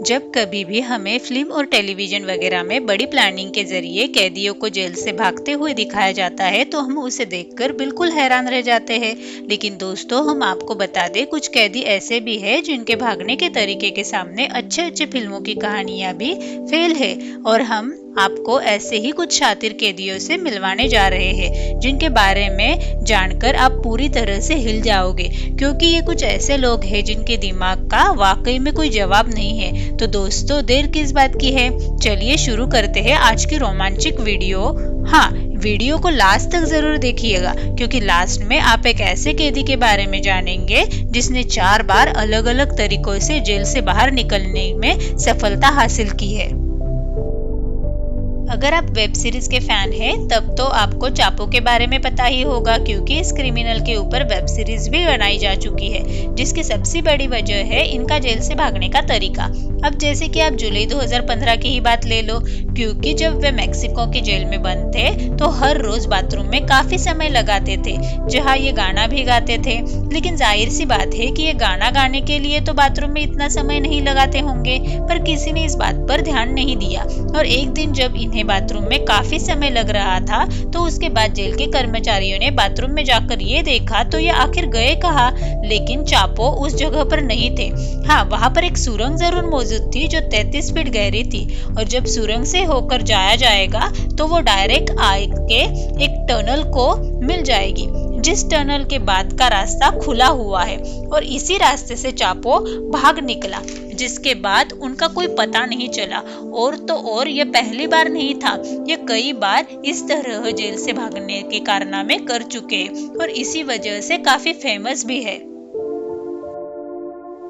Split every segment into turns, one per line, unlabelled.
जब कभी भी हमें फिल्म और टेलीविजन वगैरह में बड़ी प्लानिंग के जरिए कैदियों को जेल से भागते हुए दिखाया जाता है तो हम उसे देखकर बिल्कुल हैरान रह जाते हैं। लेकिन दोस्तों, हम आपको बता दें, कुछ कैदी ऐसे भी हैं जिनके भागने के तरीके के सामने अच्छे अच्छे फिल्मों की कहानियां भी फेल है। और हम आपको ऐसे ही कुछ शातिर कैदियों से मिलवाने जा रहे हैं जिनके बारे में जानकर आप पूरी तरह से हिल जाओगे, क्योंकि ये कुछ ऐसे लोग हैं जिनके दिमाग का वाकई में कोई जवाब नहीं है। तो दोस्तों, देर किस बात की है, चलिए शुरू करते हैं आज की रोमांचक वीडियो। हाँ, वीडियो को लास्ट तक जरूर देखिएगा, क्योंकि लास्ट में आप एक ऐसे कैदी के बारे में जानेंगे जिसने 4 बार अलग अलग तरीकों से जेल से बाहर निकलने में सफलता हासिल की है। अगर आप वेब सीरीज के फैन हैं तब तो आपको चापो के बारे में पता ही होगा, क्योंकि इस क्रिमिनल के ऊपर वेब सीरीज भी बनाई जा चुकी है, जिसकी सबसे बड़ी वजह है इनका जेल से भागने का तरीका। अब जैसे कि आप जुलाई 2015 की ही बात ले लो, क्योंकि जब वे मेक्सिको की जेल में बंद थे तो हर रोज बाथरूम में काफी समय लगाते थे, जहाँ ये गाना भी गाते थे। लेकिन जाहिर सी बात है कि ये गाना गाने के लिए तो बाथरूम में इतना समय नहीं लगाते होंगे, पर किसी ने इस बात पर ध्यान नहीं दिया। और एक दिन जब इन्हें बाथरूम में काफी समय लग रहा था तो उसके बाद जेल के कर्मचारियों ने बाथरूम में जाकर ये देखा तो ये आखिर गए कहाँ, लेकिन चापो उस जगह पर नहीं थे। हाँ, वहाँ पर एक सुरंग जरूर मौजूद थी जो 33 फीट गहरी थी, और जब सुरंग से होकर जाया जाएगा तो वो डायरेक्ट आके एक टनल को मिल जाएगी, जिस टनल के बाद का रास्ता खुला हुआ है। और इसी रास्ते से चापो भाग निकला, जिसके बाद उनका कोई पता नहीं चला। और तो और ये पहली बार नहीं था, ये कई बार इस तरह जेल से भागने के कारनामे कर चुके हैं और इसी वजह से काफी फेमस भी है।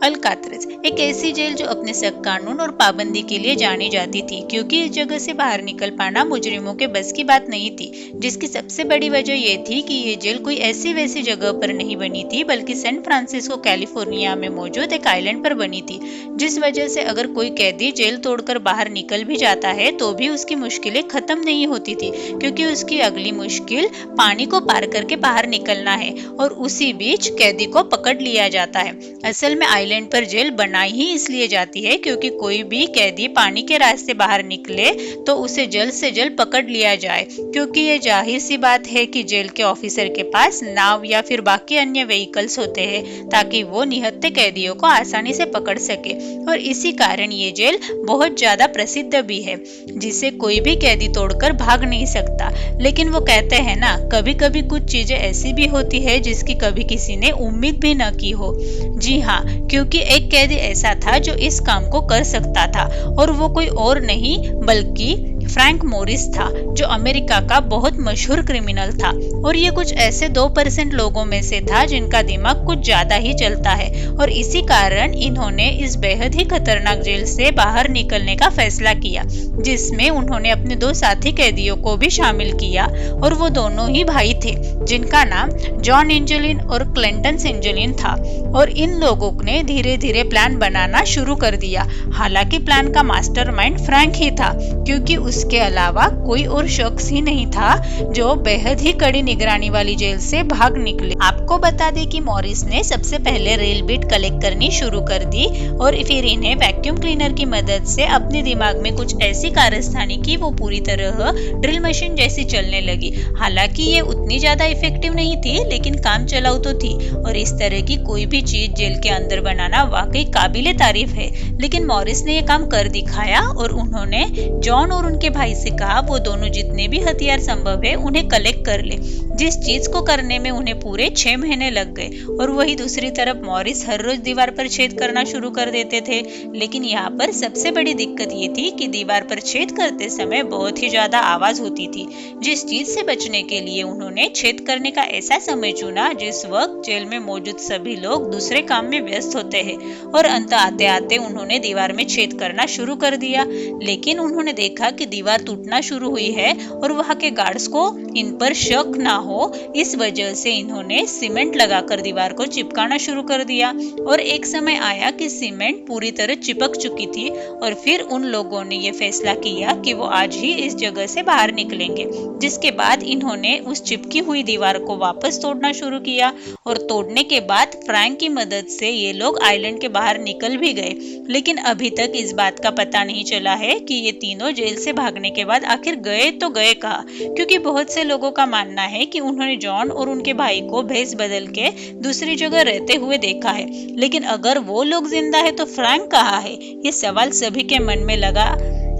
अल्काट्राज़ एक ऐसी जेल जो अपने सख्त कानून और पाबंदी के लिए जानी जाती थी, क्योंकि इस जगह से बाहर निकल पाना मुजरिमों के बस की बात नहीं थी, जिसकी सबसे बड़ी वजह ये थी कि ये जेल कोई ऐसी वैसी जगह पर नहीं बनी थी, बल्कि सैन फ्रांसिस्को कैलिफोर्निया में मौजूद एक आइलैंड पर बनी थी, जिस वजह से अगर कोई कैदी जेल तोड़कर बाहर निकल भी जाता है तो भी उसकी मुश्किलें खत्म नहीं होती थी, क्योंकि उसकी अगली मुश्किल पानी को पार करके बाहर निकलना है, और उसी बीच कैदी को पकड़ लिया जाता है। असल में आइलैंड पर जेल बनाई ही इसलिए जाती है क्योंकि कोई भी कैदी पानी के रास्ते बाहर निकले तो उसे जल्द से जल्द पकड़ लिया जाए, क्योंकि ये जाहिर सी बात है कि जेल के ऑफिसर के पास नाव या फिर बाकी अन्य व्हीकल्स होते हैं ताकि वो निहत्थे कैदियों को आसानी से पकड़ सके। और इसी कारण ये जेल बहुत ज्यादा प्रसिद्ध भी है, जिसे कोई भी कैदी तोड़कर भाग नहीं सकता। लेकिन वो कहते हैं ना, कभी कभी कुछ चीजें ऐसी भी होती है जिसकी कभी किसी ने उम्मीद भी न की हो। जी हाँ, क्योंकि एक कैदी ऐसा था जो इस काम को कर सकता था, और वो कोई और नहीं बल्कि फ्रैंक मोरिस था, जो अमेरिका का बहुत मशहूर क्रिमिनल था। और ये कुछ ऐसे 2% लोगों में से था जिनका दिमाग कुछ ज्यादा ही चलता है, और इसी कारण इन्होंने इस बेहद ही खतरनाक जेल से बाहर निकलने का फैसला किया, जिसमें उन्होंने अपने 2 साथी कैदियों को भी शामिल किया। और वो दोनों ही भाई थे, जिनका नाम जॉन एंजेलिन और क्लिंटन एंजेलिन था। और इन लोगों ने धीरे धीरे प्लान बनाना शुरू कर दिया। हालांकि प्लान का मास्टरमाइंड फ्रैंक ही था, क्योंकि उसके अलावा कोई और शख्स ही नहीं था जो बेहद ही कड़ी निगरानी वाली जेल से भाग निकले। आपको बता दें कि मॉरिस ने सबसे पहले रेल बीट कलेक्ट करनी शुरू कर दी, और फिर इन्हें वैक्यूम क्लीनर की मदद से अपने दिमाग में कुछ ऐसी कारस्तानी की वो पूरी तरह ड्रिल मशीन जैसी चलने लगी। हालांकि ये उतनी ज्यादा इफेक्टिव नहीं थी, लेकिन काम चलाऊ तो थी, और इस तरह की कोई भी चीज जेल के अंदर बनाना वाकई काबिले तारीफ है। लेकिन मॉरिस ने ये काम कर दिखाया, और उन्होंने जॉन और उनके भाई से कहा वो दोनों जितने भी हथियार संभव है उन्हें कलेक्ट कर ले, जिस चीज को करने में उन्हें पूरे 6 महीने लग गए। और वही दूसरी तरफ मॉरिस हर रोज दीवार पर छेद करना शुरू कर देते थे। लेकिन यहाँ पर सबसे बड़ी दिक्कत ये थी कि दीवार पर छेद करते समय बहुत ही ज्यादा आवाज होती थी, जिस चीज से बचने के लिए उन्होंने छेद करने का ऐसा समय चुना जिस वक्त जेल में मौजूद सभी लोग दूसरे काम में व्यस्त होते हैं। और अंत आते आते उन्होंने दीवार में छेद करना शुरू कर दिया। लेकिन उन्होंने देखा कि दीवार टूटना शुरू हुई है, और वहां के गार्ड्स को इन पर शक ना हो, इस वजह से इन्होंने सीमेंट लगाकर दीवार को चिपकाना शुरू कर दिया। और एक समय आया कि सीमेंट पूरी तरह चिपक चुकी थी और फिर उन लोगों ने ये फैसला किया कि वो आज ही इस जगह से बाहर निकलेंगे। जिसके बाद इन्होंने उस चिपकी हुई दीवार को वापस तोड़ना शुरू किया और तोड़ने के बाद फ्रैंक की मदद से ये लोग आइलैंड के बाहर निकल भी गए। लेकिन अभी तक इस बात का पता नहीं चला है कि ये तीनों जेल से भागने के बाद आखिर गए तो गए कहाँ, क्योंकि बहुत से लोगों का मानना है कि उन्होंने जॉन और उनके भाई को भेस बदल के दूसरी जगह रहते हुए देखा है। लेकिन अगर वो लोग जिंदा है तो फ्रैंक कहाँ है, ये सवाल सभी के मन में लगा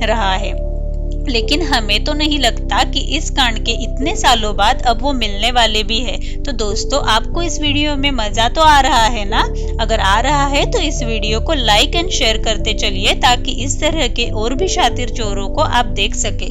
रहा है। लेकिन हमें तो नहीं लगता कि इस कांड के इतने सालों बाद अब वो मिलने वाले भी है। तो दोस्तों, आपको इस वीडियो में मजा तो आ रहा है ना? अगर आ रहा है तो इस वीडियो को लाइक एंड शेयर करते चलिए ताकि इस तरह के और भी शातिर चोरों को आप देख सके।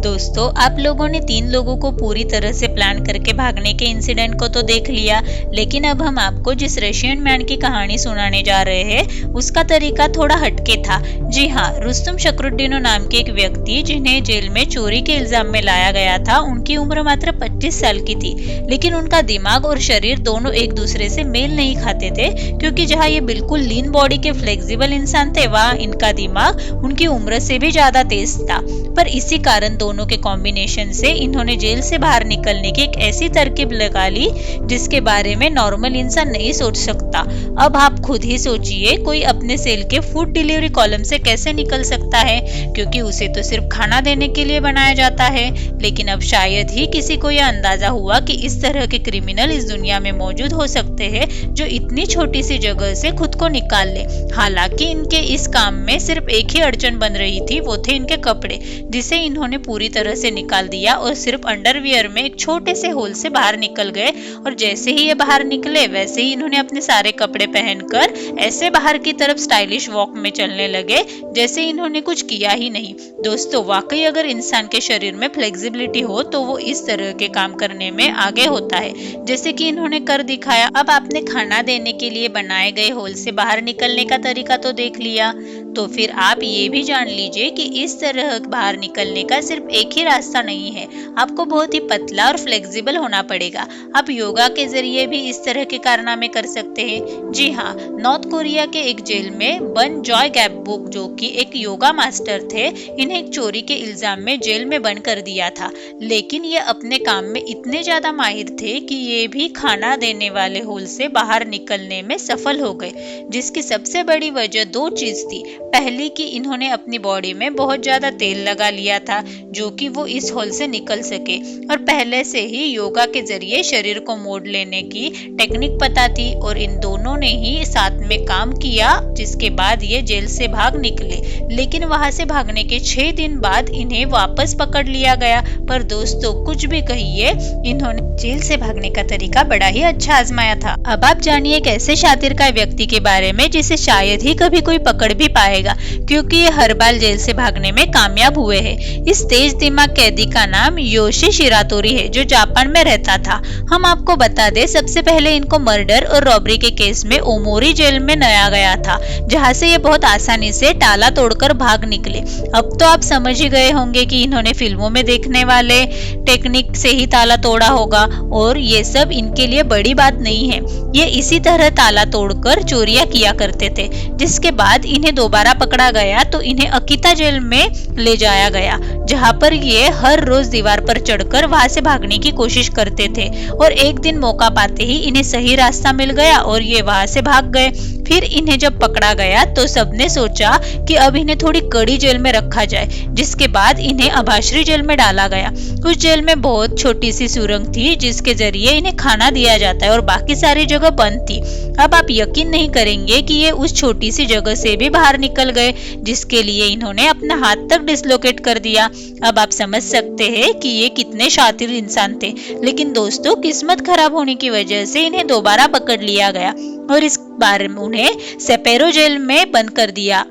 दोस्तों, आप लोगों ने 3 लोगों को पूरी तरह से प्लान करके भागने के इंसिडेंट को तो देख लिया, लेकिन अब हम आपको जिस रशियन मैन की कहानी सुनाने जा रहे हैं उसका तरीका थोड़ा हटके था। जी हाँ, रुस्तम शकरुद्दीनो नाम के एक व्यक्ति जिन्हें जेल में चोरी के इल्जाम में लाया गया था, उनकी उम्र मात्र 25 साल की थी। लेकिन उनका दिमाग और शरीर दोनों एक दूसरे से मेल नहीं खाते थे, क्योंकि जहाँ ये बिल्कुल लीन बॉडी के फ्लेक्सिबल इंसान थे, वहाँ इनका दिमाग उनकी उम्र से भी ज्यादा तेज था। पर इसी कारण दोनों के कॉम्बिनेशन से इन्होंने जेल से बाहर निकलने की एक ऐसी तरकीब लगा ली जिसके बारे में नॉर्मल इंसान नहीं सोच सकता। अब आप खुद ही सोचिए, कोई अपने सेल के फूड डिलीवरी कॉलम से कैसे निकल सकता है, क्योंकि उसे तो सिर्फ खाना देने के लिए बनाया जाता है। लेकिन अब शायद ही किसी को यह अंदाजा हुआ कि इस तरह के क्रिमिनल इस दुनिया में मौजूद हो सकते हैं जो इतनी छोटी सी जगह से खुद को निकाल ले। हालांकि इनके इस काम में सिर्फ एक ही अड़चन बन रही थी, वो थे इनके कपड़े, जिसे इन्होंने पूरी तरह से निकाल दिया और सिर्फ अंडरवियर में एक छोटे से होल से बाहर निकल गए। और जैसे ही ये बाहर निकले वैसे ही इन्होंने अपने सारे कपड़े पहनकर ऐसे बाहर की तरफ स्टाइलिश वॉक में चलने लगे जैसे इन्होंने कुछ किया ही नहीं। दोस्तों, वाकई अगर इंसान के शरीर में फ्लेक्सिबिलिटी हो तो वो इस तरह के काम करने में आगे होता है, जैसे कि इन्होंने कर दिखाया। अब आपने खाना देने के लिए बनाए गए होल से बाहर निकलने का तरीका तो देख लिया, तो फिर आप ये भी जान लीजिए कि इस तरह बाहर निकलने का सिर्फ एक ही रास्ता नहीं है, आपको बहुत ही पतला और फ्लेक्सिबल होना पड़ेगा। आप योगा के जरिए भी इस तरह के कारनामे कर सकते हैं। जी हाँ, नॉर्थ कोरिया के एक जेल में बन जॉय गैबबुक, जो कि एक योगा मास्टर थे, इन्हें एक चोरी के इल्जाम में जेल में बंद कर दिया था। लेकिन ये अपने काम में इतने ज्यादा माहिर थे कि ये भी खाना देने वाले होल से बाहर निकलने में सफल हो गए, जिसकी सबसे बड़ी वजह 2 चीज थी। पहली कि इन्होंने अपनी बॉडी में बहुत ज्यादा तेल लगा लिया था जो कि वो इस होल से निकल सके, और पहले से ही योगा के जरिए शरीर को मोड़ लेने की टेक्निक पता थी, और इन दोनों ने ही साथ में काम किया, जिसके बाद ये जेल से भाग निकले। लेकिन वहां से भागने के 6 दिन बाद इन्हें वापस पकड़ लिया गया। पर दोस्तों, कुछ भी कहिए, इन्होंने जेल से भागने का तरीका बड़ा ही अच्छा आजमाया था। अब आप जानिए एक ऐसे शातिर का व्यक्ति के बारे में जिसे शायद ही कभी कोई पकड़ भी पाएगा, क्योंकि ये हर बार जेल से भागने में कामयाब हुए हैं। इस तेज दिमाग कैदी का नाम योशी शिरातोरी है, जो जापान में रहता था। हम आपको बता दें, सबसे पहले इनको मर्डर और रॉबरी के केस में ओमोरी जेल में नया गया था, जहां से ये बहुत आसानी से ताला तोड़कर भाग निकले। अब तो आप समझ ही गए होंगे कि इन्होंने फिल्मों में देखने वाले टेक्निक से ही ताला तोड़ा होगा, और ये सब इनके लिए बड़ी बात नहीं है। ये इसी तरह ताला तोड़कर चोरियां किया करते थे। जिसके बाद इन्हें दोबारा पकड़ा गया तो इन्हें अकिता जेल में ले जाया गया, जहां पर ये हर रोज दीवार पर चढ़कर वहां से भागने की कोशिश करते थे। और एक दिन मौका पाते ही इन्हें सही रास्ता मिल गया और ये वहां से भाग गए। फिर इन्हें जब पकड़ा गया तो सबने सोचा कि अब इन्हें थोड़ी कड़ी जेल में रखा जाए, जिसके बाद इन्हें अभाश्री जेल में डाला गया। उस जेल में बहुत छोटी सी सुरंग थी जिसके जरिए इन्हें खाना दिया जाता है और बाकी सारी जगह बंद थी। अब आप यकीन नहीं करेंगे कि ये उस छोटी सी जगह से भी बाहर निकल गए, जिसके लिए इन्होंने अपना हाथ तक डिसलोकेट कर दिया। अब आप समझ सकते हैं कि ये कितने शातिर इंसान थे। लेकिन दोस्तों, किस्मत खराब होने की वजह से इन्हें दोबारा पकड़ लिया गया और इस बार उन्हें सेपेरो जेल में बंद कर दिया,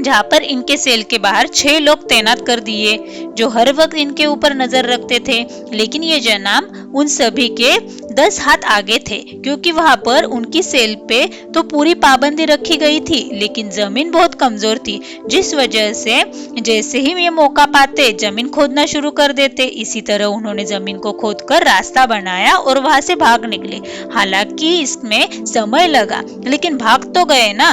जहां पर इनके सेल के बाहर 6 लोग तैनात कर दिए जो हर वक्त इनके ऊपर नजर रखते थे। लेकिन ये जनाब उन सभी के 10 हाथ आगे थे, क्योंकि वहां पर उनकी सेल पे तो पूरी पाबंदी रखी गई थी, लेकिन जमीन बहुत कमजोर थी, जिस वजह से जैसे ही ये मौका पाते जमीन खोदना शुरू कर देते। इसी तरह उन्होंने जमीन को खोदकर रास्ता बनाया और वहां से भाग निकले। हालांकि इसमें समय लगा, लेकिन भाग तो गए ना।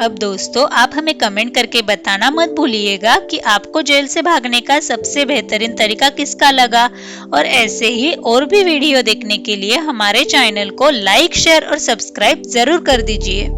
अब दोस्तों, आप हमें कमेंट करके बताना मत भूलिएगा कि आपको जेल से भागने का सबसे बेहतरीन तरीका किसका लगा। और ऐसे ही और भी वीडियो देखने के लिए हमारे चैनल को लाइक, शेयर और सब्सक्राइब जरूर कर दीजिए।